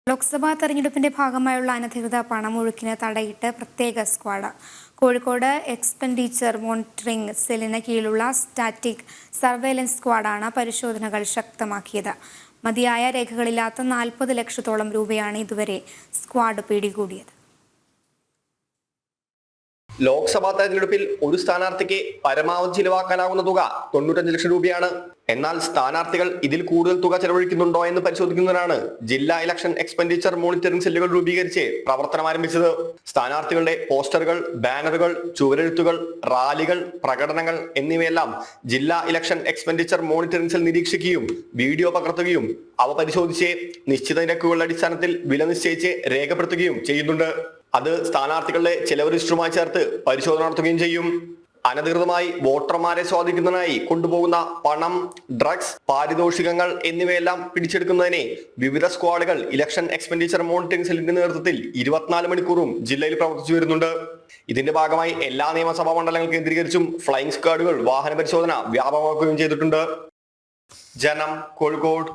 ലോക്സഭാ തെരഞ്ഞെടുപ്പിന്റെ ഭാഗമായുള്ള അനധികൃത പണമൊഴുക്കിന് തടയിട്ട് പ്രത്യേക സ്ക്വാഡ്. കോഴിക്കോട് എക്സ്പെൻഡിച്ചർ മോണിറ്ററിംഗ് സെല്ലിന് കീഴിലുള്ള സ്റ്റാറ്റിക് സർവൈലൻസ് സ്ക്വാഡാണ് പരിശോധനകൾ ശക്തമാക്കിയത്. മതിയായ രേഖകളില്ലാത്ത 40 ലക്ഷത്തോളം രൂപയാണ് ഇതുവരെ സ്ക്വാഡ് പിടികൂടിയത്. ലോക്സഭാ തെരഞ്ഞെടുപ്പിൽ ഒരു സ്ഥാനാർത്ഥിക്ക് പരമാവധി ചിലവാക്കാനാകുന്ന തുക 95 ലക്ഷം രൂപയാണ്. എന്നാൽ സ്ഥാനാർത്ഥികൾ ഇതിൽ കൂടുതൽ തുക ചെലവഴിക്കുന്നുണ്ടോ എന്ന് പരിശോധിക്കുന്നതിനാണ് ജില്ലാ ഇലക്ഷൻ എക്സ്പെൻഡിച്ചർ മോണിറ്ററിംഗ് സെല്ലുകൾ രൂപീകരിച്ച് പ്രവർത്തനം ആരംഭിച്ചത്. സ്ഥാനാർത്ഥികളുടെ പോസ്റ്ററുകൾ, ബാനറുകൾ, ചുവരെഴുത്തുകൾ, റാലികൾ, പ്രകടനങ്ങൾ എന്നിവയെല്ലാം ജില്ലാ ഇലക്ഷൻ എക്സ്പെൻഡിച്ചർ മോണിറ്ററിംഗ് സെൽ നിരീക്ഷിക്കുകയും വീഡിയോ പകർത്തുകയും അവ പരിശോധിച്ച് നിശ്ചിത നിരക്കുകളുടെ അടിസ്ഥാനത്തിൽ വില നിശ്ചയിച്ച് രേഖപ്പെടുത്തുകയും ചെയ്യുന്നുണ്ട്. അത് സ്ഥാനാർത്ഥികളുടെ ചെലവ് രജിസ്റ്ററുമായി ചേർത്ത് പരിശോധന നടത്തുകയും ചെയ്യും. അനധികൃതമായി വോട്ടർമാരെ സ്വാധീനിക്കുന്നതിനായി കൊണ്ടുപോകുന്ന പണം, ഡ്രഗ്സ്, പാരിതോഷികങ്ങൾ എന്നിവയെല്ലാം പിടിച്ചെടുക്കുന്നതിന് വിവിധ സ്ക്വാഡുകൾ ഇലക്ഷൻ എക്സ്പെൻഡിച്ചർ മോണിറ്ററിംഗ് സെല്ലിന്റെ നേതൃത്വത്തിൽ 24 മണിക്കൂറും ജില്ലയിൽ പ്രവർത്തിച്ചു വരുന്നുണ്ട്. ഇതിന്റെ ഭാഗമായി എല്ലാ നിയമസഭാ മണ്ഡലങ്ങൾ കേന്ദ്രീകരിച്ചും ഫ്ലൈയിങ് സ്ക്വാഡുകൾ വാഹന പരിശോധന വ്യാപകമാക്കുകയും ചെയ്തിട്ടുണ്ട്. ജനം, കോഴിക്കോട്.